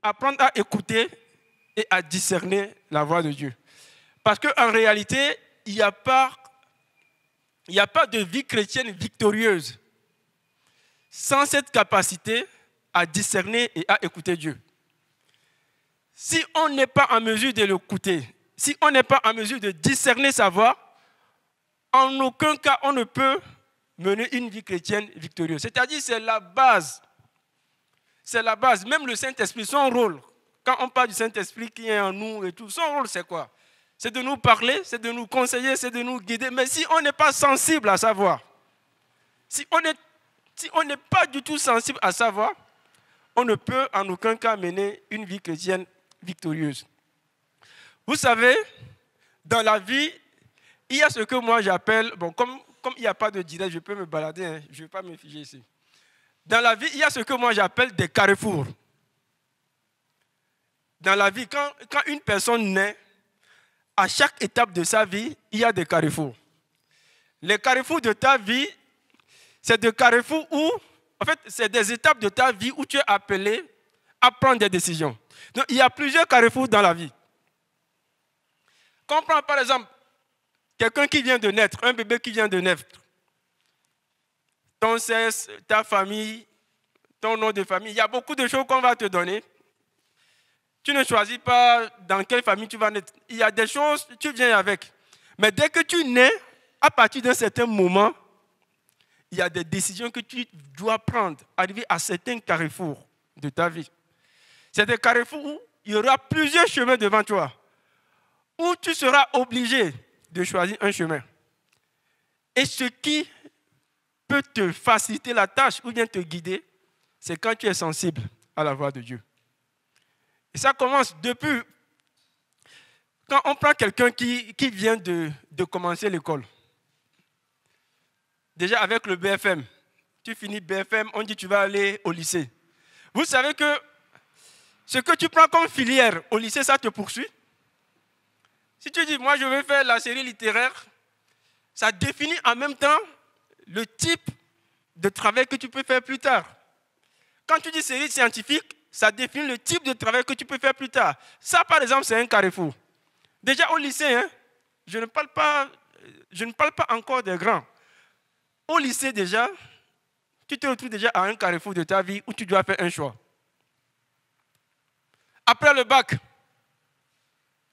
apprendre à écouter et à discerner la voix de Dieu. Parce qu'en réalité, il n'y a pas de vie chrétienne victorieuse sans cette capacité à discerner et à écouter Dieu. Si on n'est pas en mesure de l'écouter, si on n'est pas en mesure de discerner sa voix, en aucun cas on ne peut mener une vie chrétienne victorieuse. C'est-à-dire c'est la base. C'est la base. Même le Saint-Esprit, son rôle, quand on parle du Saint-Esprit qui est en nous et tout, son rôle c'est quoi? C'est de nous parler, c'est de nous conseiller, c'est de nous guider. Mais si on n'est pas sensible à sa voix, si on n'est pas du tout sensible à sa voix, on ne peut en aucun cas mener une vie chrétienne victorieuse. Vous savez, dans la vie, il y a ce que moi j'appelle, bon, comme il n'y a pas de direct, je peux me balader, hein, je ne vais pas me figer ici. Dans la vie, il y a ce que moi j'appelle des carrefours. Dans la vie, quand une personne naît, à chaque étape de sa vie, il y a des carrefours. Les carrefours de ta vie, c'est des carrefours où, en fait, c'est des étapes de ta vie où tu es appelé à prendre des décisions. Donc, il y a plusieurs carrefours dans la vie. Quand on prend par exemple quelqu'un qui vient de naître, un bébé qui vient de naître, ton sexe, ta famille, ton nom de famille, il y a beaucoup de choses qu'on va te donner. Tu ne choisis pas dans quelle famille tu vas naître. Il y a des choses, tu viens avec. Mais dès que tu nais, à partir d'un certain moment, il y a des décisions que tu dois prendre, arriver à certains carrefours de ta vie. C'est des carrefours où il y aura plusieurs chemins devant toi, où tu seras obligé de choisir un chemin. Et ce qui peut te faciliter la tâche ou bien te guider, c'est quand tu es sensible à la voix de Dieu. Et ça commence depuis quand on prend quelqu'un qui vient de commencer l'école. Déjà avec le BFM, tu finis BFM, on dit tu vas aller au lycée. Vous savez que ce que tu prends comme filière au lycée, ça te poursuit. Si tu dis, moi je vais faire la série littéraire, ça définit en même temps le type de travail que tu peux faire plus tard. Quand tu dis série scientifique, ça définit le type de travail que tu peux faire plus tard. Ça, par exemple, c'est un carrefour. Déjà au lycée, hein, je ne parle pas encore des grands. Au lycée, déjà, tu te retrouves déjà à un carrefour de ta vie où tu dois faire un choix. Après le bac,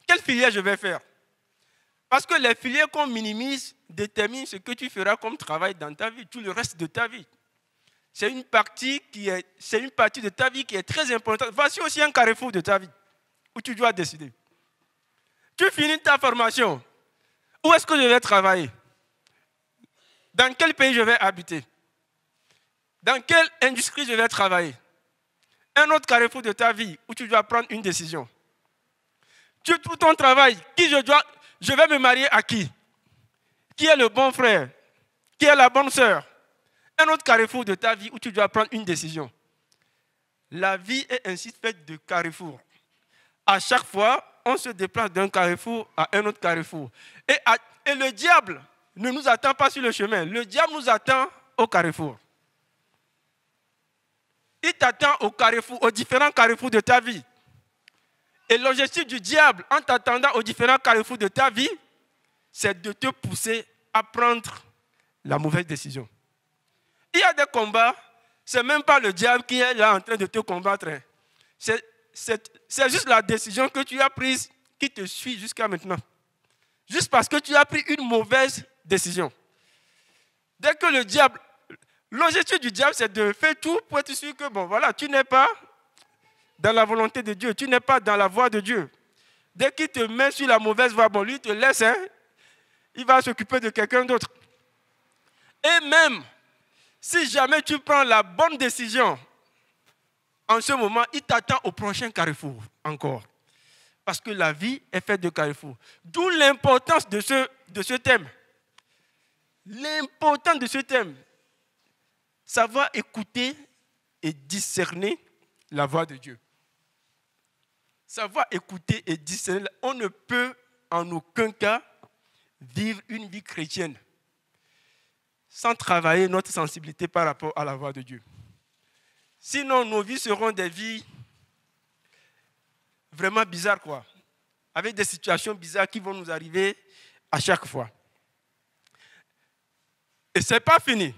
quelle filière je vais faire? Parce que les filières qu'on minimise déterminent ce que tu feras comme travail dans ta vie, tout le reste de ta vie. C'est une partie de ta vie qui est très importante. Voici aussi un carrefour de ta vie où tu dois décider. Tu finis ta formation. Où est-ce que je vais travailler? Dans quel pays je vais habiter? Dans quelle industrie je vais travailler? Un autre carrefour de ta vie où tu dois prendre une décision. Tu trouves ton travail. Je vais me marier à qui? Qui est le bon frère? Qui est la bonne sœur? Un autre carrefour de ta vie où tu dois prendre une décision. La vie est ainsi faite de carrefours. À chaque fois, on se déplace d'un carrefour à un autre carrefour. Et le diable ne nous attend pas sur le chemin. Le diable nous attend au carrefour. Il t'attend au carrefour, aux différents carrefours de ta vie. Et l'objectif du diable, en t'attendant aux différents carrefours de ta vie, c'est de te pousser à prendre la mauvaise décision. Il y a des combats, ce n'est même pas le diable qui est là en train de te combattre. C'est juste la décision que tu as prise qui te suit jusqu'à maintenant. Juste parce que tu as pris une mauvaise décision. Dès que le diable, l'objectif du diable, c'est de faire tout pour être sûr que, bon, voilà, tu n'es pas dans la volonté de Dieu, tu n'es pas dans la voie de Dieu. Dès qu'il te met sur la mauvaise voie, bon, lui, il te laisse, hein, il va s'occuper de quelqu'un d'autre. Et même, si jamais tu prends la bonne décision, en ce moment, il t'attend au prochain carrefour encore. Parce que la vie est faite de carrefours. D'où l'importance de ce thème. L'importance de ce thème. Savoir écouter et discerner la voix de Dieu. Savoir écouter et discerner. On ne peut en aucun cas vivre une vie chrétienne sans travailler notre sensibilité par rapport à la voix de Dieu. Sinon, nos vies seront des vies vraiment bizarres, quoi. Avec des situations bizarres qui vont nous arriver à chaque fois. Et ce n'est pas fini.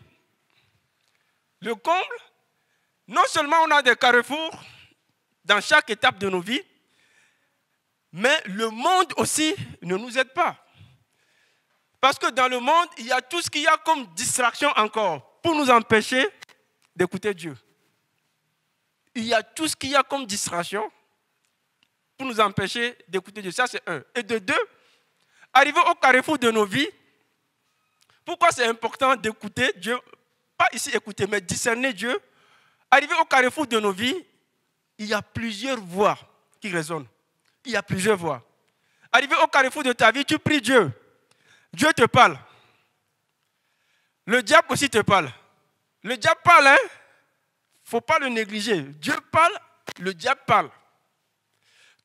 Le comble, non seulement on a des carrefours dans chaque étape de nos vies, mais le monde aussi ne nous aide pas. Parce que dans le monde, il y a tout ce qu'il y a comme distraction encore pour nous empêcher d'écouter Dieu. Il y a tout ce qu'il y a comme distraction pour nous empêcher d'écouter Dieu. Ça, c'est un. Et de deux, arriver au carrefour de nos vies, pourquoi c'est important d'écouter Dieu? Pas ici écouter, mais discerner Dieu. Arriver au carrefour de nos vies, il y a plusieurs voix qui résonnent. Il y a plusieurs voix. Arriver au carrefour de ta vie, tu pries Dieu. Dieu te parle. Le diable aussi te parle. Le diable parle, hein? Il ne faut pas le négliger. Dieu parle, le diable parle.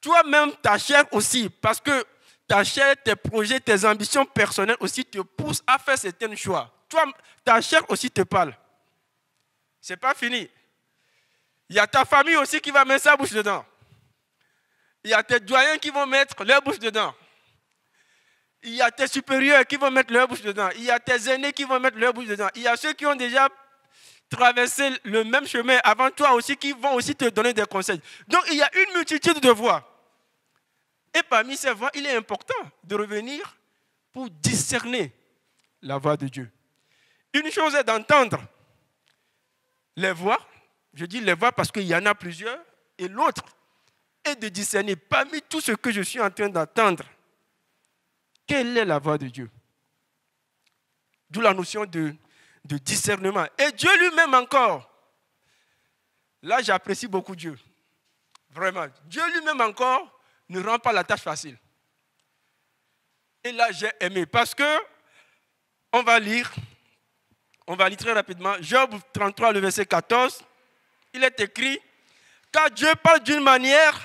Toi-même, ta chair aussi, parce que ta chair, tes projets, tes ambitions personnelles aussi te poussent à faire certains choix. Toi, ta chair aussi te parle. Ce n'est pas fini. Il y a ta famille aussi qui va mettre sa bouche dedans. Il y a tes doyens qui vont mettre leur bouche dedans. Il y a tes supérieurs qui vont mettre leur bouche dedans. Il y a tes aînés qui vont mettre leur bouche dedans. Il y a ceux qui ont déjà traversé le même chemin avant toi aussi qui vont aussi te donner des conseils. Donc il y a une multitude de voix. Et parmi ces voix, il est important de revenir pour discerner la voix de Dieu. Une chose est d'entendre les voix. Je dis les voix parce qu'il y en a plusieurs. Et l'autre est de discerner parmi tout ce que je suis en train d'entendre. Quelle est la voix de Dieu? D'où la notion de discernement. Et Dieu lui-même encore. Là, j'apprécie beaucoup Dieu. Vraiment. Dieu lui-même encore ne rend pas la tâche facile. Et là, j'ai aimé. Parce que, on va lire très rapidement. Job 33, le verset 14. Il est écrit, car Dieu parle d'une manière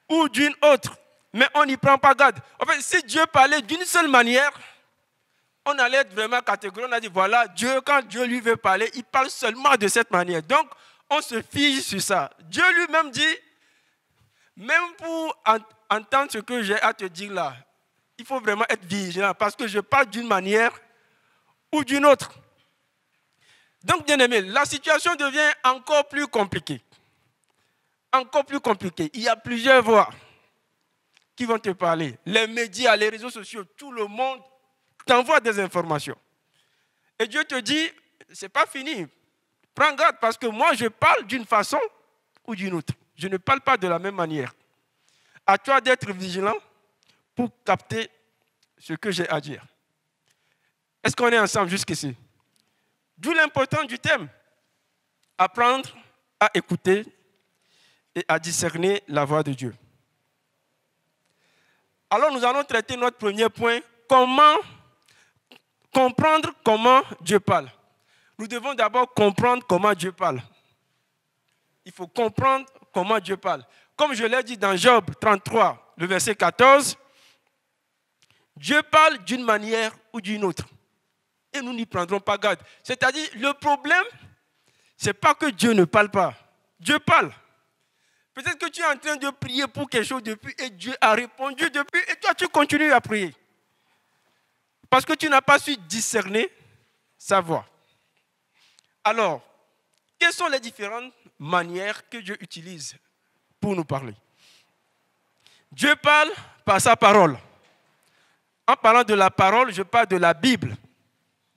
ou d'une autre. Mais on n'y prend pas garde. En fait, si Dieu parlait d'une seule manière, on allait être vraiment catégorique. On a dit, voilà, Dieu, quand Dieu lui veut parler, il parle seulement de cette manière. Donc, on se fige sur ça. Dieu lui-même dit, même pour entendre ce que j'ai à te dire là, il faut vraiment être vigilant parce que je parle d'une manière ou d'une autre. Donc, bien aimé, la situation devient encore plus compliquée. Encore plus compliquée. Il y a plusieurs voix qui vont te parler. Les médias, les réseaux sociaux, tout le monde t'envoie des informations. Et Dieu te dit, ce n'est pas fini. Prends garde parce que moi, je parle d'une façon ou d'une autre. Je ne parle pas de la même manière. À toi d'être vigilant pour capter ce que j'ai à dire. Est-ce qu'on est ensemble jusqu'ici? D'où l'importance du thème. Apprendre à écouter et à discerner la voix de Dieu. Alors nous allons traiter notre premier point, comment comprendre comment Dieu parle. Nous devons d'abord comprendre comment Dieu parle. Il faut comprendre comment Dieu parle. Comme je l'ai dit dans Job 33, le verset 14, Dieu parle d'une manière ou d'une autre. Et nous n'y prendrons pas garde. C'est-à-dire, le problème, ce n'est pas que Dieu ne parle pas. Dieu parle. Peut-être que tu es en train de prier pour quelque chose depuis et Dieu a répondu depuis et toi tu continues à prier. Parce que tu n'as pas su discerner sa voix. Alors, quelles sont les différentes manières que Dieu utilise pour nous parler? Dieu parle par sa parole. En parlant de la parole, je parle de la Bible.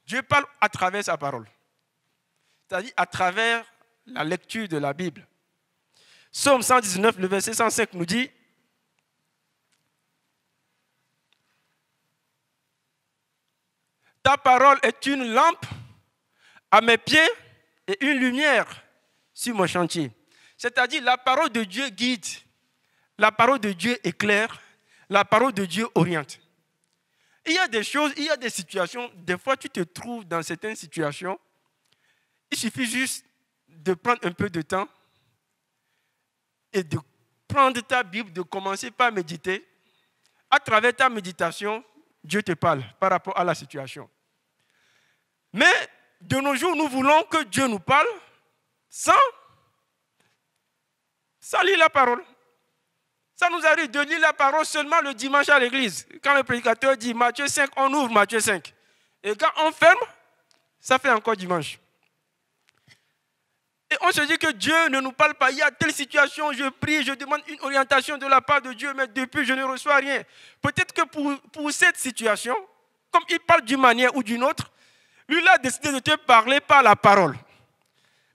Dieu parle à travers sa parole. C'est-à-dire à travers la lecture de la Bible. Psaume 119, le verset 105 nous dit, ta parole est une lampe à mes pieds et une lumière sur mon chantier. C'est-à-dire la parole de Dieu guide, la parole de Dieu éclaire, la parole de Dieu oriente. Il y a des choses, il y a des situations, des fois tu te trouves dans certaines situations, il suffit juste de prendre un peu de temps et de prendre ta Bible, de commencer par méditer. À travers ta méditation, Dieu te parle par rapport à la situation. Mais de nos jours, nous voulons que Dieu nous parle sans lire la parole. Ça nous arrive de lire la parole seulement le dimanche à l'église. Quand le prédicateur dit Matthieu 5, on ouvre Matthieu 5. Et quand on ferme, ça fait encore dimanche. Et on se dit que Dieu ne nous parle pas. Il y a telle situation, je prie, je demande une orientation de la part de Dieu, mais depuis, je ne reçois rien. Peut-être que pour cette situation, comme il parle d'une manière ou d'une autre, lui, il a décidé de te parler par la parole.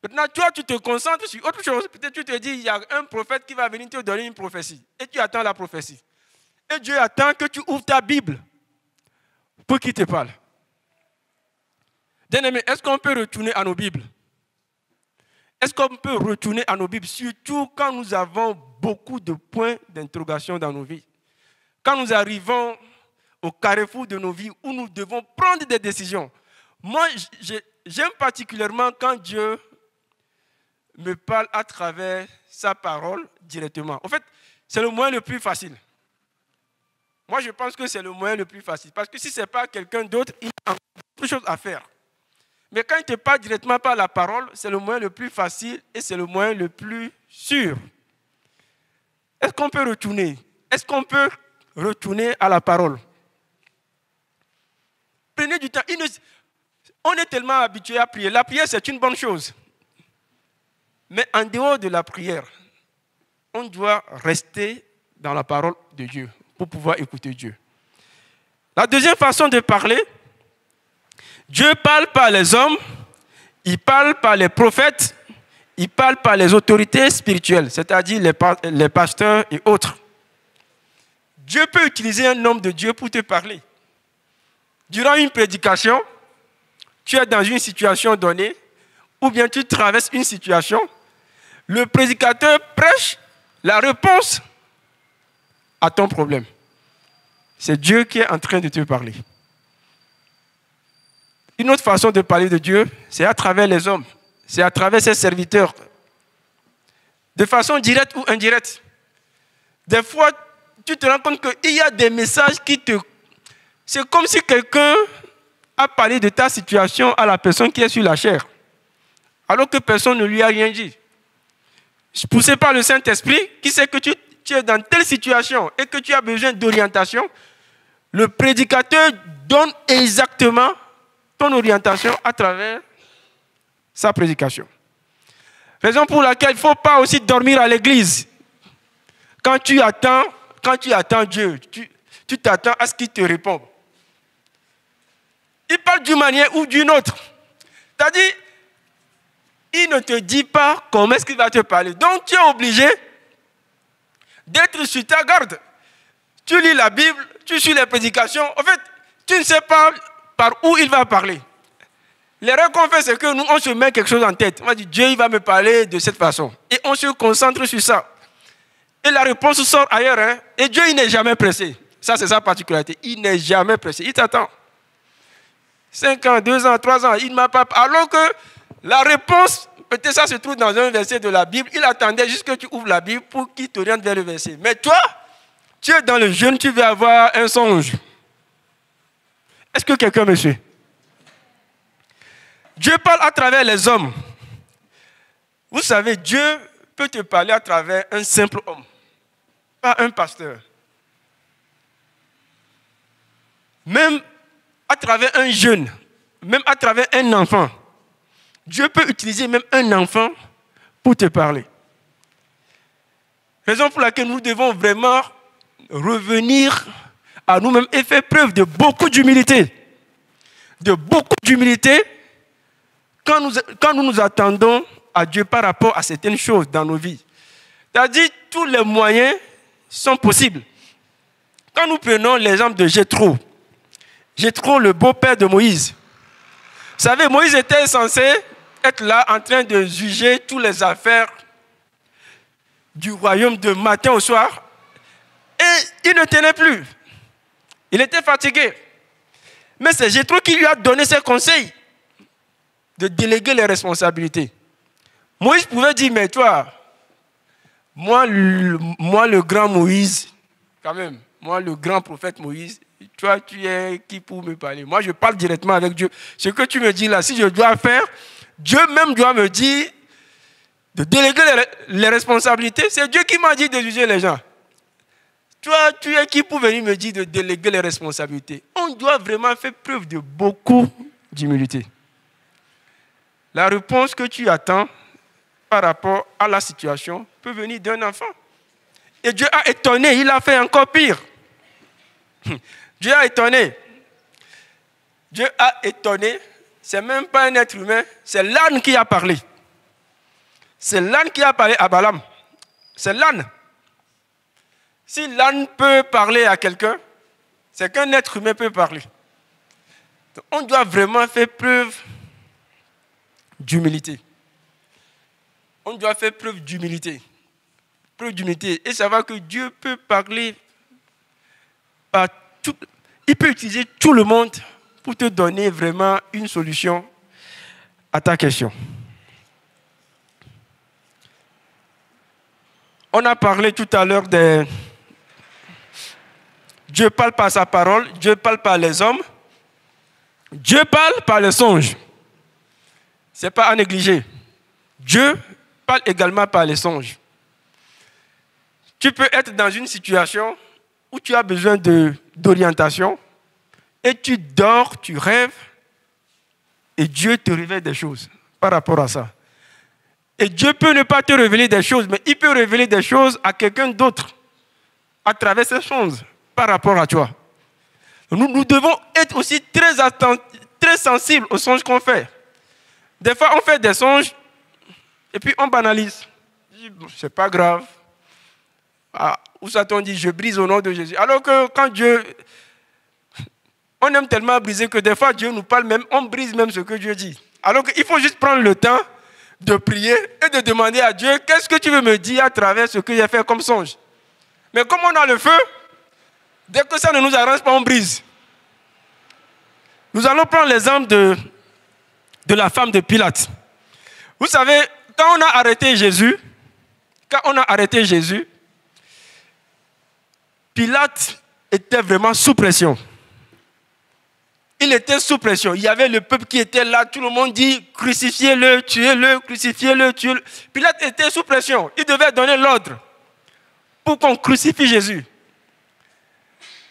Maintenant, toi, tu te concentres sur autre chose. Peut-être tu te dis, il y a un prophète qui va venir te donner une prophétie. Et tu attends la prophétie. Et Dieu attend que tu ouvres ta Bible pour qu'il te parle. Bien-aimé, est-ce qu'on peut retourner à nos Bibles? Est-ce qu'on peut retourner à nos Bibles, surtout quand nous avons beaucoup de points d'interrogation dans nos vies? Quand nous arrivons au carrefour de nos vies où nous devons prendre des décisions. Moi, j'aime particulièrement quand Dieu me parle à travers sa parole directement. En fait, c'est le moyen le plus facile. Moi, je pense que c'est le moyen le plus facile. Parce que si ce n'est pas quelqu'un d'autre, il a beaucoup de choses à faire. Mais quand il te parle directement par la parole, c'est le moyen le plus facile et c'est le moyen le plus sûr. Est-ce qu'on peut retourner? Est-ce qu'on peut retourner à la parole? Prenez du temps. On est tellement habitué à prier. La prière, c'est une bonne chose. Mais en dehors de la prière, on doit rester dans la parole de Dieu pour pouvoir écouter Dieu. La deuxième façon de parler, Dieu parle par les hommes, il parle par les prophètes, il parle par les autorités spirituelles, c'est-à-dire les pasteurs et autres. Dieu peut utiliser un homme de Dieu pour te parler. Durant une prédication, tu es dans une situation donnée, ou bien tu traverses une situation, le prédicateur prêche la réponse à ton problème. C'est Dieu qui est en train de te parler. Une autre façon de parler de Dieu, c'est à travers les hommes, c'est à travers ses serviteurs, de façon directe ou indirecte. Des fois, tu te rends compte qu'il y a des messages qui te... C'est comme si quelqu'un a parlé de ta situation à la personne qui est sur la chair, alors que personne ne lui a rien dit. Poussé par le Saint-Esprit, qui sait que tu es dans telle situation et que tu as besoin d'orientation, le prédicateur donne exactement ton orientation à travers sa prédication. Raison pour laquelle il ne faut pas aussi dormir à l'église. Quand tu attends Dieu, tu t'attends à ce qu'il te réponde. Il parle d'une manière ou d'une autre. C'est-à-dire, il ne te dit pas comment est-ce qu'il va te parler. Donc, tu es obligé d'être sur ta garde. Tu lis la Bible, tu suis les prédications. En fait, tu ne sais pas par où il va parler. L'erreur qu'on fait, c'est que nous, on se met quelque chose en tête. On va dire, Dieu, il va me parler de cette façon. Et on se concentre sur ça. Et la réponse sort ailleurs. Hein? Et Dieu, il n'est jamais pressé. Ça, c'est sa particularité. Il n'est jamais pressé. Il t'attend. 5 ans, 2 ans, 3 ans, il ne m'a pas... Alors que la réponse, peut-être ça se trouve dans un verset de la Bible. Il attendait juste que tu ouvres la Bible pour qu'il t'oriente vers le verset. Mais toi, tu es dans le jeûne, tu veux avoir un songe. Est-ce que quelqu'un me suit? Dieu parle à travers les hommes. Vous savez, Dieu peut te parler à travers un simple homme, pas un pasteur. Même à travers un jeune, même à travers un enfant. Dieu peut utiliser même un enfant pour te parler. Raison pour laquelle nous devons vraiment revenir à nous-mêmes et faire preuve de beaucoup d'humilité. De beaucoup d'humilité quand nous nous attendons à Dieu par rapport à certaines choses dans nos vies. C'est-à-dire, tous les moyens sont possibles. Quand nous prenons l'exemple de Jéthro, Jéthro, le beau-père de Moïse. Vous savez, Moïse était censé être là en train de juger toutes les affaires du royaume de matin au soir. Et il ne tenait plus. Il était fatigué. Mais c'est Jéthro qui lui a donné ses conseils de déléguer les responsabilités. Moïse pouvait dire, mais toi, moi le grand Moïse, quand même, moi le grand prophète Moïse, toi tu es qui pour me parler? Moi je parle directement avec Dieu. Ce que tu me dis là, si je dois faire, Dieu même doit me dire de déléguer les responsabilités. C'est Dieu qui m'a dit de juger les gens. Toi, tu es qui pour venir me dire de déléguer les responsabilités? On doit vraiment faire preuve de beaucoup d'humilité. La réponse que tu attends par rapport à la situation peut venir d'un enfant. Et Dieu a étonné, il a fait encore pire. Dieu a étonné. Dieu a étonné. Ce n'est même pas un être humain, c'est l'âne qui a parlé. C'est l'âne qui a parlé à Balaam. C'est l'âne. Si l'âne peut parler à quelqu'un, c'est qu'un être humain peut parler. Donc, on doit vraiment faire preuve d'humilité. On doit faire preuve d'humilité. Preuve d'humilité. Et savoir que Dieu peut parler par tout. Il peut utiliser tout le monde pour te donner vraiment une solution à ta question. On a parlé tout à l'heure de Dieu parle par sa parole, Dieu parle par les hommes, Dieu parle par les songes. Ce n'est pas à négliger. Dieu parle également par les songes. Tu peux être dans une situation où tu as besoin d'orientation et tu dors, tu rêves et Dieu te révèle des choses par rapport à ça. Et Dieu peut ne pas te révéler des choses, mais il peut révéler des choses à quelqu'un d'autre à travers ces choses par rapport à toi. Nous devons être aussi très sensibles aux songes qu'on fait. Des fois, on fait des songes et puis on banalise. C'est pas grave. Où ça t'on dit, je brise au nom de Jésus. Alors que quand Dieu... On aime tellement briser que des fois, Dieu nous parle même, on brise même ce que Dieu dit. Alors qu'il faut juste prendre le temps de prier et de demander à Dieu, qu'est-ce que tu veux me dire à travers ce que j'ai fait comme songe? Mais comme on a le feu, dès que ça ne nous arrange pas, on brise. Nous allons prendre l'exemple de la femme de Pilate. Vous savez, quand on a arrêté Jésus, Pilate était vraiment sous pression. Il était sous pression. Il y avait le peuple qui était là. Tout le monde dit, crucifiez-le, tuez-le, crucifiez-le, tuez-le. Pilate était sous pression. Il devait donner l'ordre pour qu'on crucifie Jésus.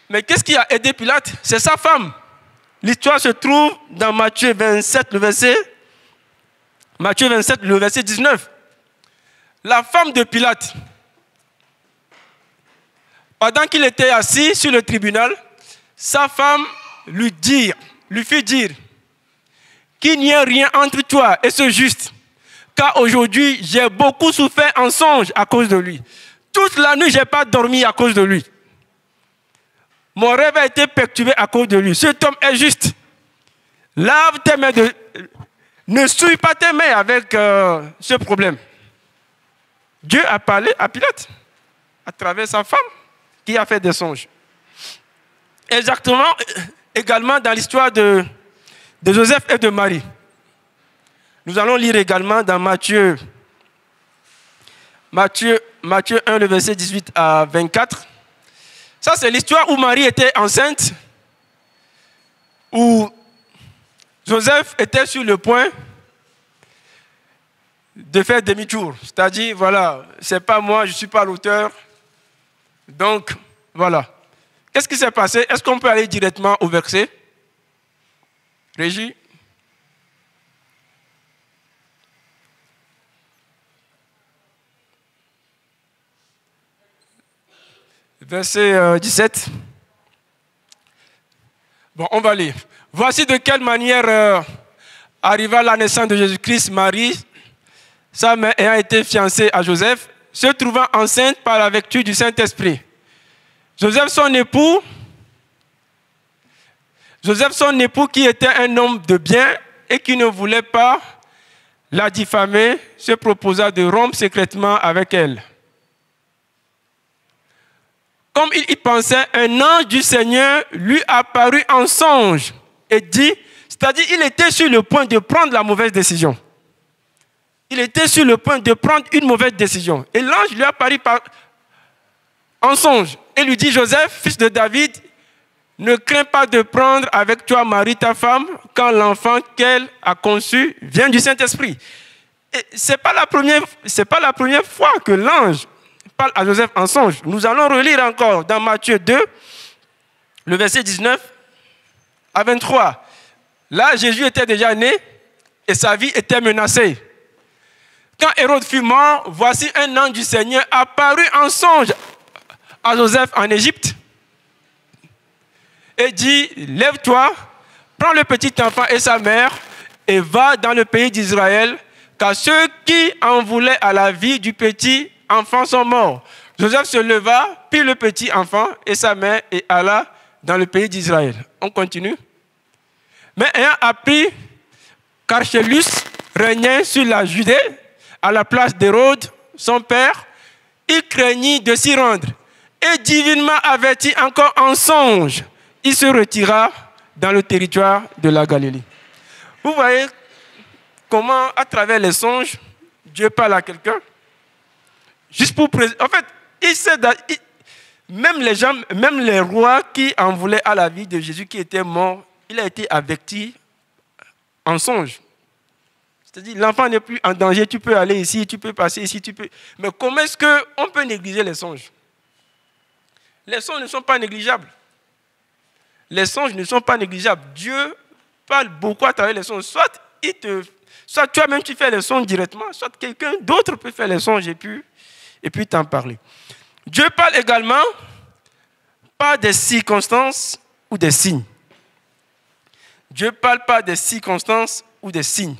Mais qu'est-ce qui a aidé Pilate? C'est sa femme. L'histoire se trouve dans Matthieu 27, le verset 19. La femme de Pilate, pendant qu'il était assis sur le tribunal, sa femme lui fit dire qu'il n'y a rien entre toi et ce juste, car aujourd'hui j'ai beaucoup souffert en songe à cause de lui. Toute la nuit, je n'ai pas dormi à cause de lui. Mon rêve a été perturbé à cause de lui. Cet homme est juste. Lave tes mains, ne souille pas tes mains avec ce problème. Dieu a parlé à Pilate à travers sa femme qui a fait des songes. Exactement, également dans l'histoire de Joseph et de Marie. Nous allons lire également dans Matthieu 1, le verset 18 à 24. Ça, c'est l'histoire où Marie était enceinte, où Joseph était sur le point de faire demi-tour. C'est-à-dire, voilà, c'est pas moi, je ne suis pas l'auteur. Donc, voilà. Qu'est-ce qui s'est passé? Est-ce qu'on peut aller directement au verset? Régie? Verset 17. Bon, on va lire. Voici de quelle manière arriva la naissance de Jésus-Christ. Marie, sa mère ayant été fiancée à Joseph, se trouvant enceinte par la vertu du Saint-Esprit. Joseph, son époux, qui était un homme de bien et qui ne voulait pas la diffamer, se proposa de rompre secrètement avec elle. Comme il y pensait, un ange du Seigneur lui apparut en songe et dit, c'est-à-dire il était sur le point de prendre la mauvaise décision. Il était sur le point de prendre une mauvaise décision. Et l'ange lui apparut en songe et lui dit, Joseph, fils de David, ne crains pas de prendre avec toi Marie, ta femme, quand l'enfant qu'elle a conçu vient du Saint-Esprit. Et ce n'est pas la première fois que l'ange parle à Joseph en songe. Nous allons relire encore dans Matthieu 2, le verset 19 à 23. Là, Jésus était déjà né et sa vie était menacée. Quand Hérode fut mort, voici un ange du Seigneur apparut en songe à Joseph en Égypte et dit, lève-toi, prends le petit enfant et sa mère et va dans le pays d'Israël, car ceux qui en voulaient à la vie du petit enfant sont morts. Joseph se leva, prit le petit enfant et sa mère et alla dans le pays d'Israël. On continue. Mais ayant appris qu'Archélus régnait sur la Judée, à la place d'Hérode, son père, il craignit de s'y rendre. Et divinement averti encore en songe, il se retira dans le territoire de la Galilée. Vous voyez comment, à travers les songes, Dieu parle à quelqu'un. Juste pour en fait, il sait, même les gens, même les rois qui en voulaient à la vie de Jésus qui était mort, il a été averti en songe. C'est-à-dire, l'enfant n'est plus en danger, tu peux aller ici, tu peux passer ici, tu peux... Mais comment est-ce qu'on peut négliger les songes? Les songes ne sont pas négligeables. Les songes ne sont pas négligeables. Dieu parle beaucoup à travers les songes. Soit toi-même tu fais les songes directement, soit quelqu'un d'autre peut faire les songes et puis t'en parler. Dieu parle également par des circonstances ou des signes. Dieu parle par des circonstances ou des signes.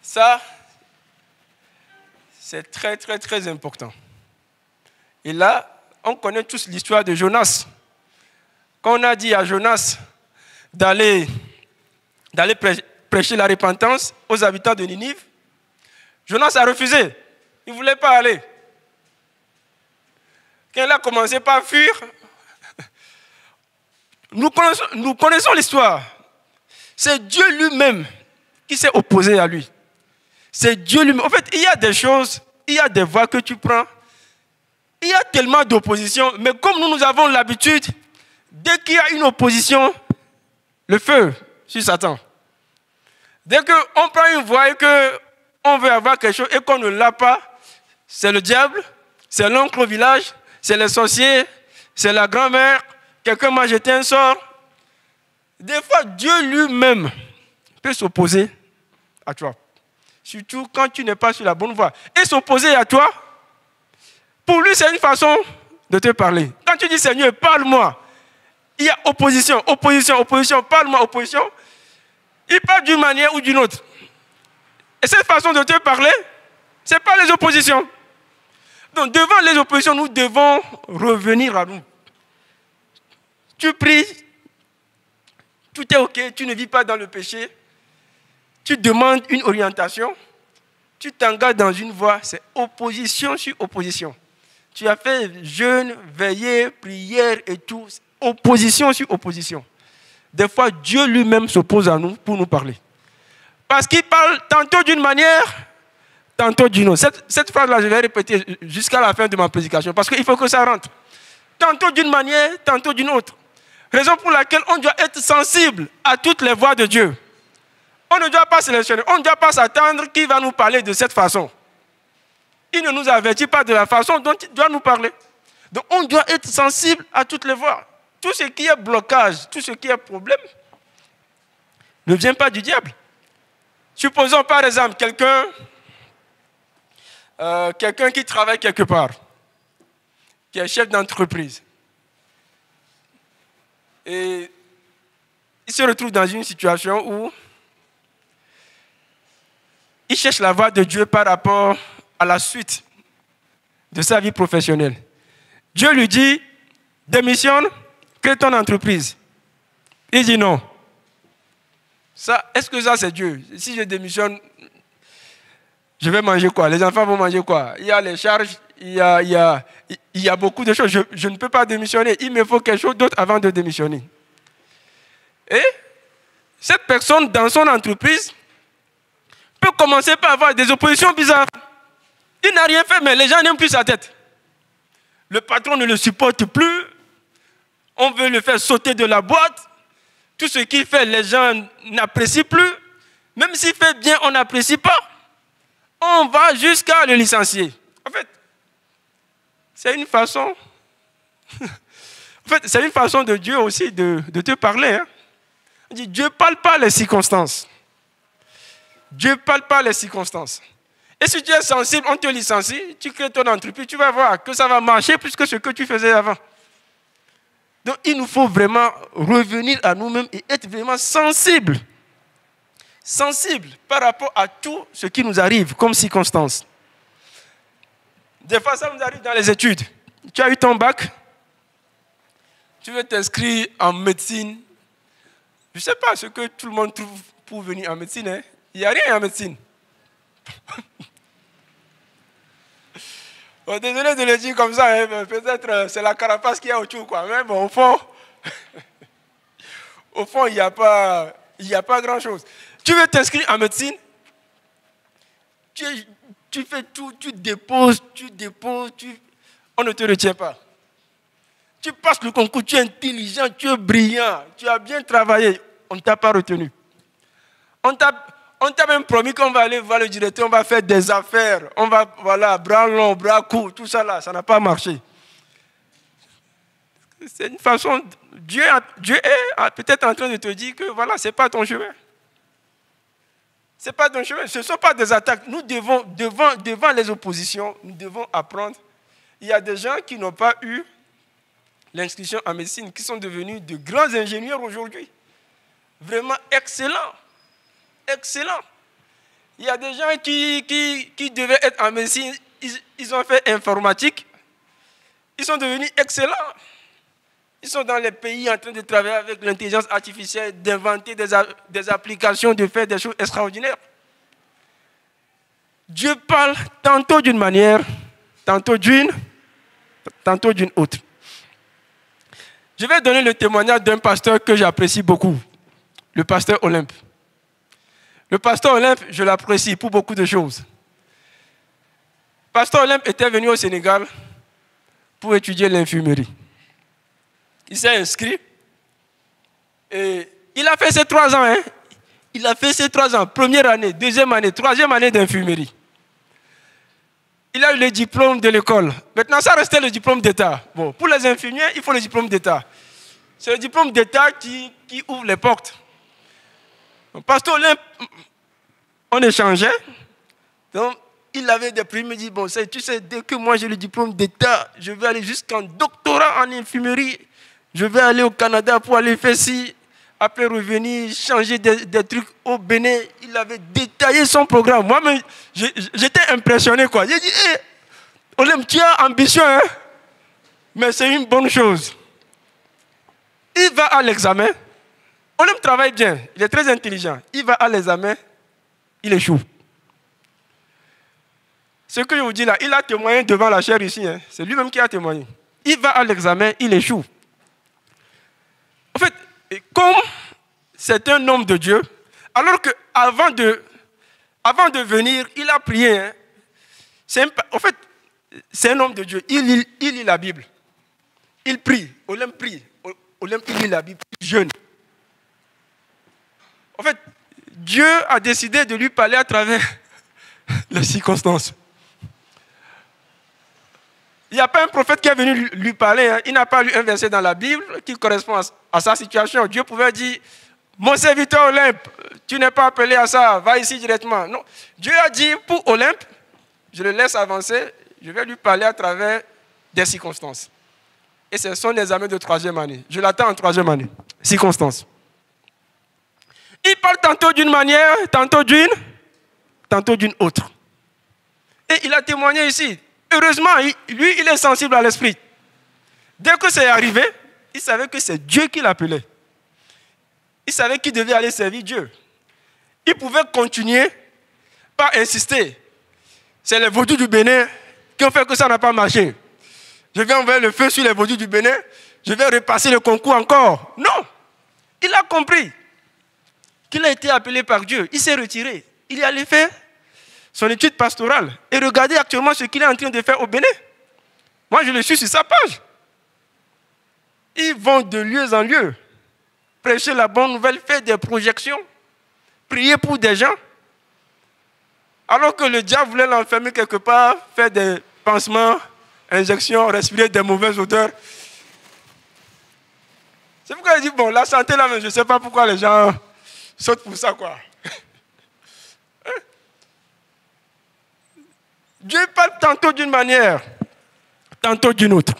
Ça, c'est très, très, très important. Et là, on connaît tous l'histoire de Jonas. Quand on a dit à Jonas d'aller prêcher la repentance aux habitants de Ninive, Jonas a refusé. Il ne voulait pas aller. Quand il a commencé par fuir, nous connaissons l'histoire. C'est Dieu lui-même qui s'est opposé à lui. C'est Dieu lui-même. En fait, il y a des choses, il y a des voies que tu prends. Il y a tellement d'opposition, mais comme nous avons l'habitude, dès qu'il y a une opposition, le feu sur Satan. Dès qu'on prend une voie et qu'on veut avoir quelque chose et qu'on ne l'a pas, c'est le diable, c'est l'oncle au village, c'est les sorciers, c'est la grand-mère, quelqu'un m'a jeté un sort. Des fois, Dieu lui-même peut s'opposer à toi. Surtout quand tu n'es pas sur la bonne voie. Et s'opposer à toi, pour lui, c'est une façon de te parler. Quand tu dis, Seigneur, parle-moi, il y a opposition, parle-moi, opposition. Il parle d'une manière ou d'une autre. Et cette façon de te parler, ce n'est pas les oppositions. Donc, devant les oppositions, nous devons revenir à nous. Tu pries, tout est OK, tu ne vis pas dans le péché. Tu demandes une orientation, tu t'engages dans une voie, c'est opposition sur opposition. Tu as fait jeûne, veillée, prière et tout, opposition sur opposition. Des fois, Dieu lui-même s'oppose à nous pour nous parler. Parce qu'il parle tantôt d'une manière, tantôt d'une autre. Cette phrase-là, je vais répéter jusqu'à la fin de ma prédication, parce qu'il faut que ça rentre. Tantôt d'une manière, tantôt d'une autre. Raison pour laquelle on doit être sensible à toutes les voix de Dieu. On ne doit pas sélectionner, on ne doit pas s'attendre qu'il va nous parler de cette façon. Il ne nous avertit pas de la façon dont il doit nous parler. Donc on doit être sensible à toutes les voix. Tout ce qui est blocage, tout ce qui est problème, ne vient pas du diable. Supposons par exemple quelqu'un qui travaille quelque part, qui est chef d'entreprise. Et il se retrouve dans une situation où il cherche la voie de Dieu par rapport à la suite de sa vie professionnelle. Dieu lui dit, démissionne, crée ton entreprise. Il dit non. Est-ce que ça c'est Dieu? Si je démissionne, je vais manger quoi? Les enfants vont manger quoi? Il y a les charges, il y a beaucoup de choses. Je ne peux pas démissionner. Il me faut quelque chose d'autre avant de démissionner. Et cette personne, dans son entreprise, peut commencer par avoir des oppositions bizarres. Il n'a rien fait, mais les gens n'aiment plus sa tête. Le patron ne le supporte plus. On veut le faire sauter de la boîte. Tout ce qu'il fait, les gens n'apprécient plus. Même s'il fait bien, on n'apprécie pas. On va jusqu'à le licencier. En fait, c'est une façon... En fait, c'est une façon de Dieu aussi de te parler. Hein. On dit, Dieu ne parle pas les circonstances. Dieu ne parle pas les circonstances. Et si tu es sensible, on te licencie, tu crées ton entreprise, tu vas voir que ça va marcher plus que ce que tu faisais avant. Donc, il nous faut vraiment revenir à nous-mêmes et être vraiment sensibles. Sensibles par rapport à tout ce qui nous arrive comme circonstance. Des fois, ça nous arrive dans les études. Tu as eu ton bac, tu veux t'inscrire en médecine. Je ne sais pas ce que tout le monde trouve pour venir en médecine. Hein. Il n'y a rien en médecine. Bon, désolé de le dire comme ça, hein, peut-être c'est la carapace qu'il y a autour, quoi. Mais bon, au fond, il n'y a pas grand-chose. Tu veux t'inscrire en médecine, tu fais tout, tu déposes, on ne te retient pas. Tu passes le concours, tu es intelligent, tu es brillant, tu as bien travaillé, on ne t'a pas retenu. On t'a même promis qu'on va aller voir le directeur, on va faire des affaires, on va, voilà, bras longs, bras courts, tout ça là, ça n'a pas marché. C'est une façon, Dieu est peut-être en train de te dire que voilà, ce n'est pas ton chemin. Ce n'est pas ton chemin, ce ne sont pas des attaques. Nous devons, devant les oppositions, nous devons apprendre. Il y a des gens qui n'ont pas eu l'inscription en médecine, qui sont devenus de grands ingénieurs aujourd'hui. Vraiment excellents. Excellent. Il y a des gens qui devaient être en médecine, ils ont fait informatique, ils sont devenus excellents. Ils sont dans les pays en train de travailler avec l'intelligence artificielle, d'inventer des applications, de faire des choses extraordinaires. Dieu parle tantôt d'une manière, tantôt d'une autre. Je vais donner le témoignage d'un pasteur que j'apprécie beaucoup, le pasteur Olympe. Le pasteur Olympe, je l'apprécie pour beaucoup de choses. Le pasteur Olympe était venu au Sénégal pour étudier l'infirmerie. Il s'est inscrit et il a fait ses 3 ans. Hein. Il a fait ses 3 ans, première année, deuxième année, troisième année d'infirmerie. Il a eu le diplôme de l'école. Maintenant, ça restait le diplôme d'État. Bon, pour les infirmiers, il faut le diplôme d'État. C'est le diplôme d'État qui ouvre les portes. Le pasteur Olympe, on échangeait. Donc, il avait des primes. Il dit, bon, tu sais, dès que moi j'ai le diplôme d'État, je vais aller jusqu'en doctorat en infirmerie. Je vais aller au Canada pour aller faire ci. Après revenir, changer des trucs au Bénin. Il avait détaillé son programme. Moi-même, j'étais impressionné, quoi. J'ai dit, hey, Olympe, tu as ambition, hein? Mais c'est une bonne chose. Il va à l'examen. Olympe travaille bien. Il est très intelligent. Il va à l'examen. Il échoue. Ce que je vous dis là, il a témoigné devant la chaire ici. Hein. C'est lui-même qui a témoigné. Il va à l'examen, il échoue. En fait, comme c'est un homme de Dieu, alors qu'avant de venir, il a prié. Hein. En fait, c'est un homme de Dieu. Il lit la Bible. Il prie. Olympe prie. Olympe lit la Bible. Il jeûne. En fait, Dieu a décidé de lui parler à travers les circonstances. Il n'y a pas un prophète qui est venu lui parler. Hein. Il n'a pas lu un verset dans la Bible qui correspond à sa situation. Dieu pouvait dire, mon serviteur Olympe, tu n'es pas appelé à ça, va ici directement. Non. Dieu a dit, pour Olympe, je le laisse avancer, je vais lui parler à travers des circonstances. Et ce sont des examens de 3e année. Je l'attends en 3e année. Circonstances. Il parle tantôt d'une manière, tantôt d'une autre. Et il a témoigné ici. Heureusement, lui, il est sensible à l'esprit. Dès que c'est arrivé, il savait que c'est Dieu qui l'appelait. Il savait qu'il devait aller servir Dieu. Il pouvait continuer par insister. C'est les vaudous du Bénin qui ont fait que ça n'a pas marché. Je vais envoyer le feu sur les vaudous du Bénin. Je vais repasser le concours encore. Non. Il a compris qu'il a été appelé par Dieu. Il s'est retiré. Il est allé faire son étude pastorale. Et regardez actuellement ce qu'il est en train de faire au Bénin. Moi, je le suis sur sa page. Ils vont de lieu en lieu. Prêcher la bonne nouvelle, faire des projections, prier pour des gens. Alors que le diable voulait l'enfermer quelque part, faire des pansements, injection, respirer des mauvaises odeurs. C'est pourquoi je dis, bon, la santé là, mais je ne sais pas pourquoi les gens sautent pour ça, quoi. Dieu parle tantôt d'une manière, tantôt d'une autre.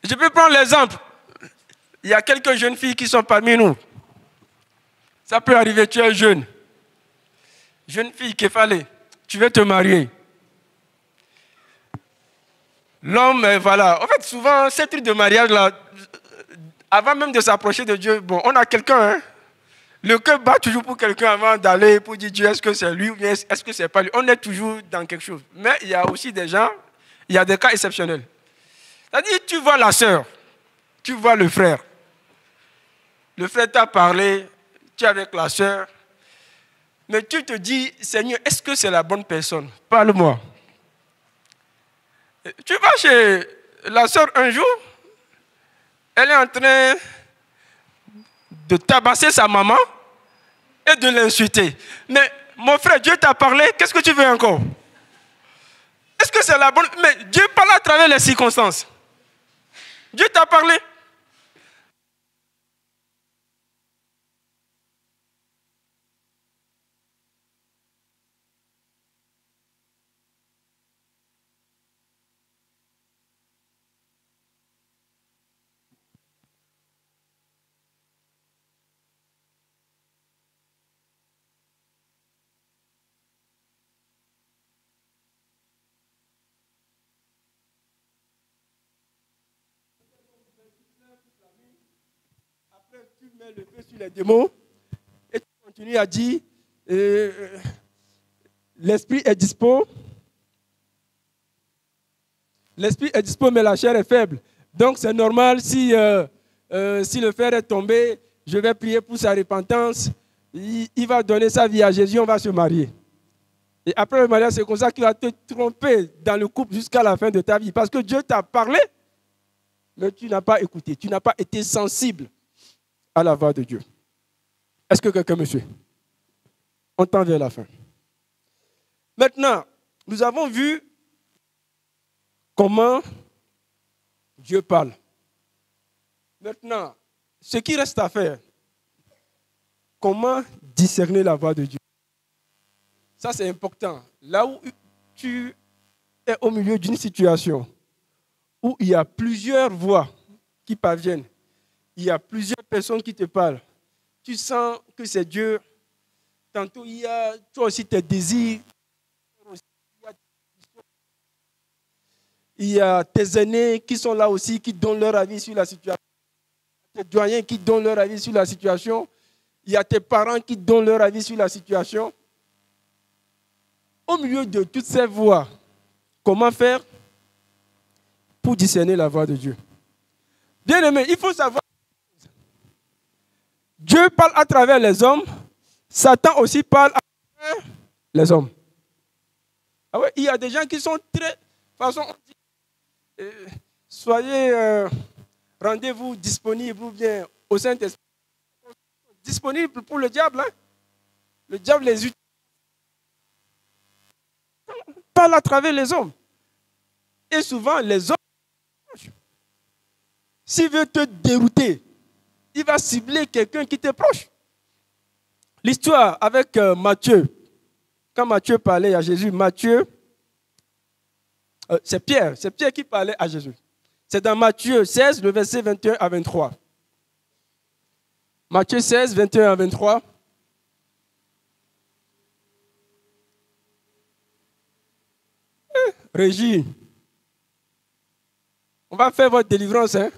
Je peux prendre l'exemple. Il y a quelques jeunes filles qui sont parmi nous. Ça peut arriver, tu es jeune. Jeune fille, qu'il fallait, tu veux te marier. L'homme, voilà. En fait, souvent, ces trucs de mariage-là, avant même de s'approcher de Dieu, bon, on a quelqu'un, hein. Le cœur bat toujours pour quelqu'un avant d'aller pour dire Dieu, est-ce que c'est lui ou bien est-ce que c'est pas lui? On est toujours dans quelque chose. Mais il y a aussi des gens, il y a des cas exceptionnels. C'est-à-dire, tu vois la sœur, tu vois le frère. Le frère t'a parlé, tu es avec la sœur. Mais tu te dis, Seigneur, est-ce que c'est la bonne personne? Parle-moi. Tu vas chez la sœur un jour, elle est en train de tabasser sa maman et de l'insulter. Mais mon frère, Dieu t'a parlé, qu'est-ce que tu veux encore? Est-ce que c'est la bonne... Mais Dieu parle à travers les circonstances. Dieu t'a parlé. Après, tu mets le feu sur les démons et tu continues à dire l'esprit est dispo. L'esprit est dispo, mais la chair est faible. Donc c'est normal si le frère est tombé, je vais prier pour sa repentance. Il va donner sa vie à Jésus, on va se marier. Et après le mariage, c'est comme ça qu'il va te tromper dans le couple jusqu'à la fin de ta vie. Parce que Dieu t'a parlé, mais tu n'as pas écouté. Tu n'as pas été sensible à la voix de Dieu. Est-ce que quelqu'un me suit? On tend vers la fin. Maintenant, nous avons vu comment Dieu parle. Maintenant, ce qui reste à faire, comment discerner la voix de Dieu? Ça, c'est important. Là où tu es au milieu d'une situation où il y a plusieurs voix qui parviennent, il y a plusieurs personnes qui te parlent, tu sens que c'est Dieu. Tantôt, il y a toi aussi tes désirs. Il y a tes aînés qui sont là aussi, qui donnent leur avis sur la situation. Tes doyens qui donnent leur avis sur la situation. Il y a tes parents qui donnent leur avis sur la situation. Au milieu de toutes ces voix, comment faire pour discerner la voix de Dieu? Bien aimé, il faut savoir, Dieu parle à travers les hommes, Satan aussi parle à travers les hommes. Ah ouais, il y a des gens qui sont très... De toute façon, on dit, soyez, rendez-vous disponible ou bien au Saint-Esprit. Disponible pour le diable. Hein? Le diable les utilise. Parle à travers les hommes. Et souvent, les hommes, s'il veut te dérouter, il va cibler quelqu'un qui t'est proche. L'histoire avec Matthieu, quand Matthieu parlait à Jésus, Matthieu, c'est Pierre qui parlait à Jésus. C'est dans Matthieu 16, le verset 21 à 23. Matthieu 16, 21 à 23. Régie, on va faire votre délivrance. Hein?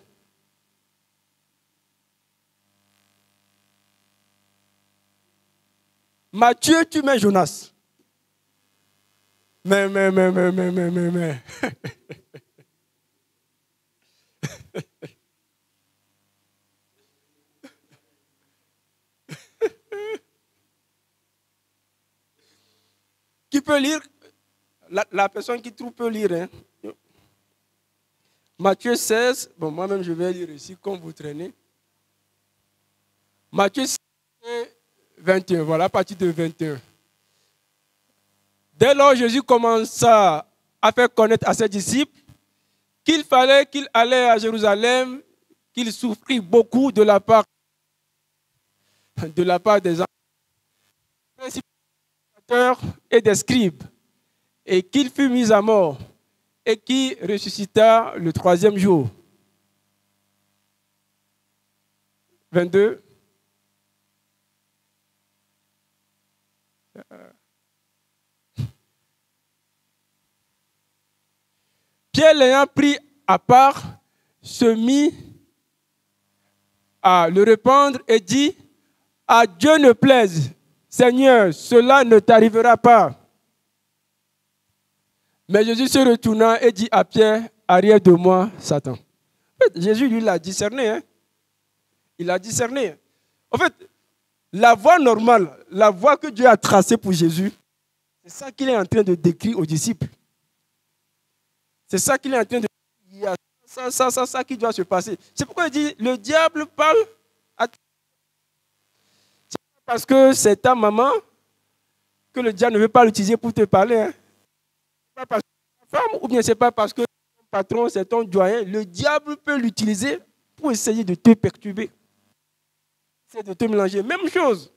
Matthieu, tu mets Jonas. Mais. Qui peut lire? La personne qui trouve peut lire. Hein? Matthieu 16, bon, moi-même je vais lire ici, comme vous traînez. Matthieu 16, 21, voilà, à partir de 21. Dès lors, Jésus commença a fait connaître à ses disciples qu'il fallait qu'il allait à Jérusalem, qu'il souffrit beaucoup de la part des principateurs et des scribes, et qu'il fut mis à mort, et qui ressuscita le 3e jour. 22. Pierre l'ayant pris à part, se mit à le répandre et dit, « À Dieu ne plaise, Seigneur, cela ne t'arrivera pas. » Mais Jésus se retourna et dit à Pierre, « Arrière de moi, Satan. » En fait, Jésus, lui, l'a discerné. Hein? Il a discerné. En fait, la voie normale, la voie que Dieu a tracée pour Jésus, c'est ça qu'il est en train de décrire aux disciples. C'est ça qu'il est en train de dire. Il y a ça qui doit se passer. C'est pourquoi il dit, le diable parle à toi. C'est pas parce que c'est ta maman que le diable ne veut pas l'utiliser pour te parler. Hein. C'est pas parce que c'est ta femme, ou bien c'est pas parce que ton patron, c'est ton doyen. Le diable peut l'utiliser pour essayer de te perturber. C'est de te mélanger. Même chose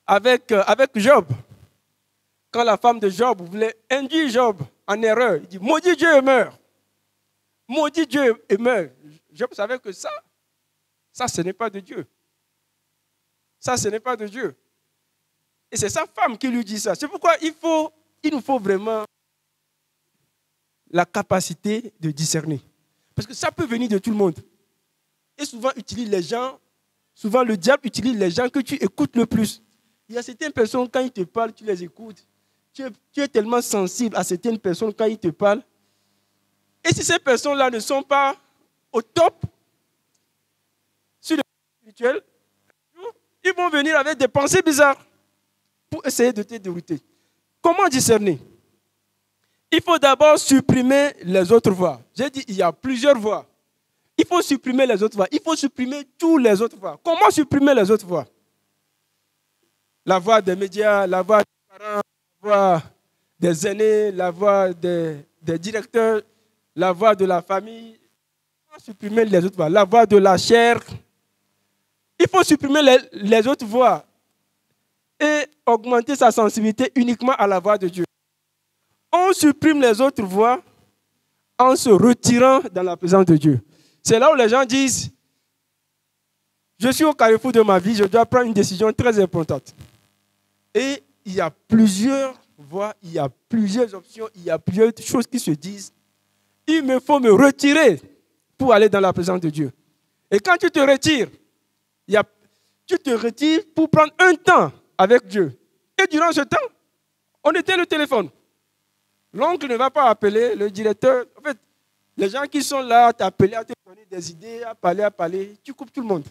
avec Job. Quand la femme de Job voulait induire Job en erreur, il dit, maudit Dieu et meurt. Maudit Dieu et meurt. Job savait que ça, ce n'est pas de Dieu. Ça, ce n'est pas de Dieu. Et c'est sa femme qui lui dit ça. C'est pourquoi il nous faut vraiment la capacité de discerner. Parce que ça peut venir de tout le monde. Et souvent, le diable utilise les gens que tu écoutes le plus. Il y a certaines personnes, quand ils te parlent, tu les écoutes. Tu es tellement sensible à certaines personnes quand ils te parlent. Et si ces personnes-là ne sont pas au top sur le plan spirituel, ils vont venir avec des pensées bizarres pour essayer de te dérouter. Comment discerner? Il faut d'abord supprimer les autres voies. J'ai dit, il y a plusieurs voies. Il faut supprimer les autres voies. Il faut supprimer tous les autres voies. Comment supprimer les autres voies? La voix des médias, la voix des parents, la voix des aînés, la voix des directeurs, la voix de la famille. Il faut supprimer les autres voies. La voix de la chair. Il faut supprimer les autres voies et augmenter sa sensibilité uniquement à la voix de Dieu. On supprime les autres voies en se retirant dans la présence de Dieu. C'est là où les gens disent, je suis au carrefour de ma vie, je dois prendre une décision très importante. Et il y a plusieurs voies, il y a plusieurs options, il y a plusieurs choses qui se disent. Il me faut me retirer pour aller dans la présence de Dieu. Et quand tu te retires, tu te retires pour prendre un temps avec Dieu. Et durant ce temps, on éteint le téléphone. L'oncle ne va pas appeler, le directeur. En fait, les gens qui sont là à t'appeler, à te donner des idées, à parler, tu coupes tout le monde.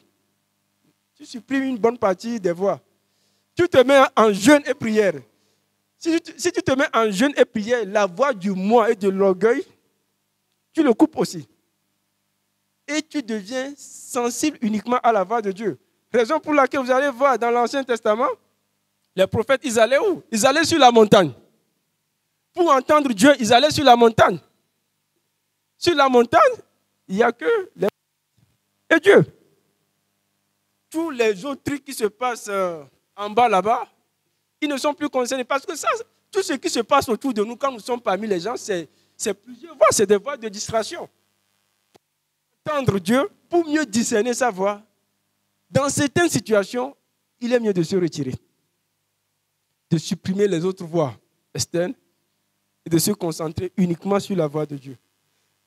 Tu supprimes une bonne partie des voix. Tu te mets en jeûne et prière. Si tu te mets en jeûne et prière, la voix du moi et de l'orgueil, tu le coupes aussi. Et tu deviens sensible uniquement à la voix de Dieu. Raison pour laquelle vous allez voir dans l'Ancien Testament, les prophètes, ils allaient où? Ils allaient sur la montagne. Pour entendre Dieu, ils allaient sur la montagne. Sur la montagne, il n'y a que les et Dieu. Tous les autres trucs qui se passent en bas là-bas, ils ne sont plus concernés. Parce que ça, tout ce qui se passe autour de nous quand nous sommes parmi les gens, c'est plusieurs voies, c'est des voies de distraction. Entendre Dieu, pour mieux discerner sa voix, dans certaines situations, il est mieux de se retirer. De supprimer les autres voies externes et de se concentrer uniquement sur la voix de Dieu.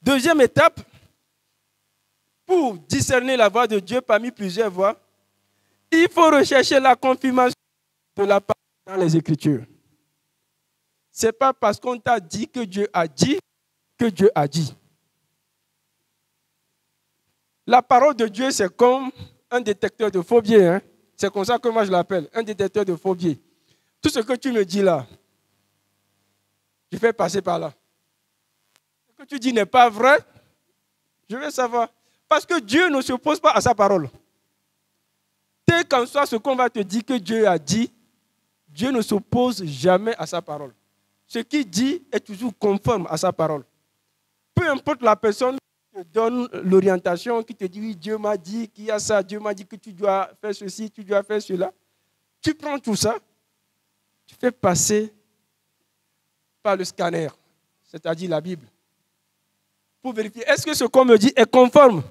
Deuxième étape, pour discerner la voix de Dieu parmi plusieurs voies, il faut rechercher la confirmation de la parole dans les Écritures. Ce n'est pas parce qu'on t'a dit que Dieu a dit que Dieu a dit. La parole de Dieu, c'est comme un détecteur de faux biais. Hein? C'est comme ça que moi je l'appelle, un détecteur de faux biais. Tout ce que tu me dis là, je vais passer par là. Ce que tu dis n'est pas vrai, je vais savoir. Parce que Dieu ne s'oppose pas à sa parole. Tel qu'en soit ce qu'on va te dire que Dieu a dit, Dieu ne s'oppose jamais à sa parole. ce qu'il dit est toujours conforme à sa parole. Peu importe la personne qui te donne l'orientation, qui te dit, oui, Dieu m'a dit qu'il y a ça, Dieu m'a dit que tu dois faire ceci, tu dois faire cela. Tu prends tout ça, tu fais passer par le scanner, c'est-à-dire la Bible, pour vérifier est-ce que ce qu'on me dit est conforme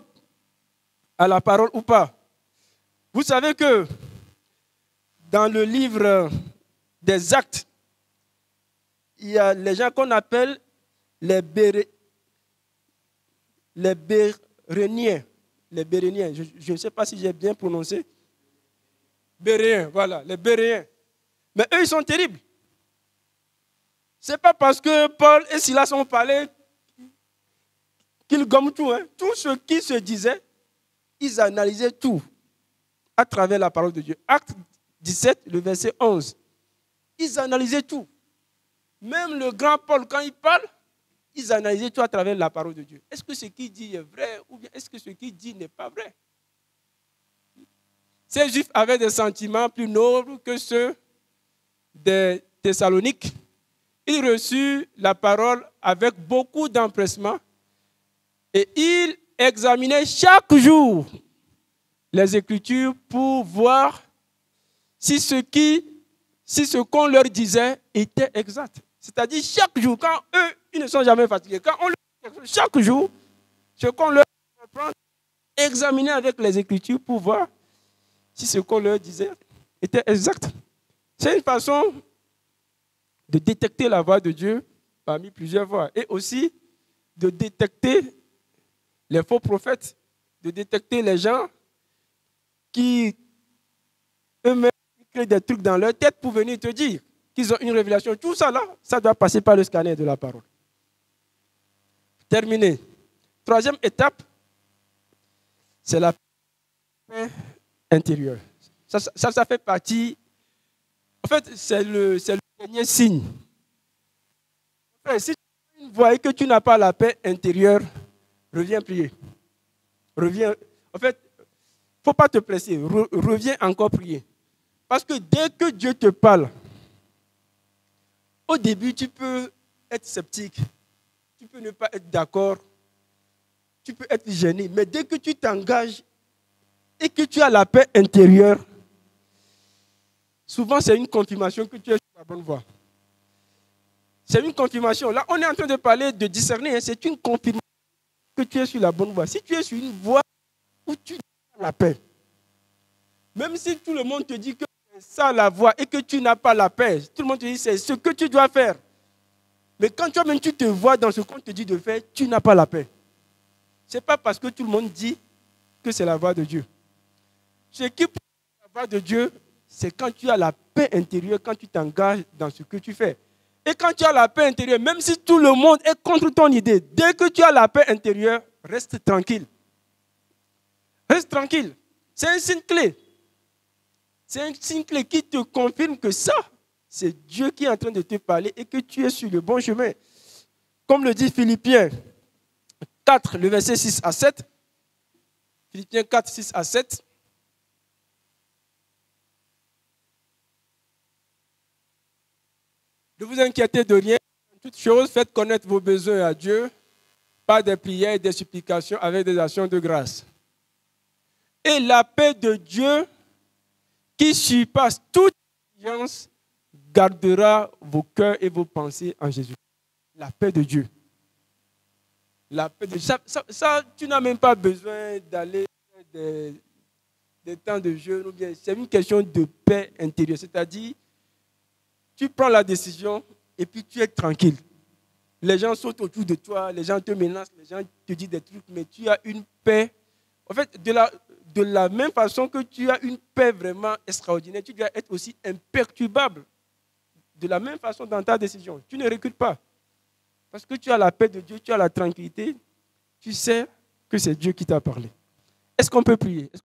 à la parole ou pas. Vous savez que dans le livre des Actes, il y a les gens qu'on appelle les Béréniens. Les Béréniens, je ne sais pas si j'ai bien prononcé. Béréens, voilà, les Béréens. Mais eux, ils sont terribles. Ce n'est pas parce que Paul et Silas ont parlé qu'ils gomment tout. Hein. Tout ce qui se disait, ils analysaient tout à travers la parole de Dieu. Acte 17, le verset 11. Ils analysaient tout. Même le grand Paul, quand il parle, ils analysaient tout à travers la parole de Dieu. Est-ce que ce qu'il dit est vrai ou bien est-ce que ce qu'il dit n'est pas vrai? Ces Juifs avaient des sentiments plus nobles que ceux des Thessaloniques. Ils reçurent la parole avec beaucoup d'empressement et ils examinaient chaque jour les Écritures pour voir si ce qu'on leur disait était exact. C'est-à-dire chaque jour, quand eux, ils ne sont jamais fatigués, quand on leur dit quelque chose, chaque jour, ce qu'on leur apprend, examiner avec les Écritures pour voir si ce qu'on leur disait était exact. C'est une façon de détecter la voix de Dieu parmi plusieurs voix et aussi de détecter les faux prophètes, de détecter les gens qui eux-mêmes créent des trucs dans leur tête pour venir te dire qu'ils ont une révélation. Tout ça là, ça doit passer par le scanner de la parole. Terminé. Troisième étape, c'est la paix intérieure. Ça fait partie. En fait, c'est le dernier signe. Enfin, si tu vois que tu n'as pas la paix intérieure, reviens prier. Reviens. En fait, il ne faut pas te presser. Reviens encore prier. Parce que dès que Dieu te parle, au début, tu peux être sceptique. Tu peux ne pas être d'accord. Tu peux être gêné. Mais dès que tu t'engages et que tu as la paix intérieure, souvent c'est une confirmation que tu es sur la bonne voie. C'est une confirmation. Là, on est en train de parler de discerner. C'est une confirmation que tu es sur la bonne voie. Si tu es sur une voie où tu as la paix, même si tout le monde te dit que c'est ça la voie et que tu n'as pas la paix, tout le monde te dit c'est ce que tu dois faire. Mais quand toi-même tu te vois dans ce qu'on te dit de faire, tu n'as pas la paix. Ce n'est pas parce que tout le monde dit que c'est la voie de Dieu. Ce qui pour la voie de Dieu, c'est quand tu as la paix intérieure, quand tu t'engages dans ce que tu fais. Et quand tu as la paix intérieure, même si tout le monde est contre ton idée, dès que tu as la paix intérieure, reste tranquille. Reste tranquille. C'est un signe clé. C'est un signe clé qui te confirme que ça, c'est Dieu qui est en train de te parler et que tu es sur le bon chemin. Comme le dit Philippiens 4, le verset 6 à 7. Philippiens 4, 6 à 7. Ne vous inquiétez de rien. En toute chose, faites connaître vos besoins à Dieu par des prières et des supplications avec des actions de grâce. Et la paix de Dieu, qui surpasse toute intelligence, gardera vos cœurs et vos pensées en Jésus. La paix de Dieu. La paix de Dieu. Ça, tu n'as même pas besoin d'aller faire des temps de jeûne. C'est une question de paix intérieure. C'est-à-dire, tu prends la décision et puis tu es tranquille. Les gens sautent autour de toi, les gens te menacent, les gens te disent des trucs, mais tu as une paix. En fait, de la même façon que tu as une paix vraiment extraordinaire, tu dois être aussi imperturbable. De la même façon dans ta décision. Tu ne recules pas. Parce que tu as la paix de Dieu, tu as la tranquillité, tu sais que c'est Dieu qui t'a parlé. Est-ce qu'on peut prier?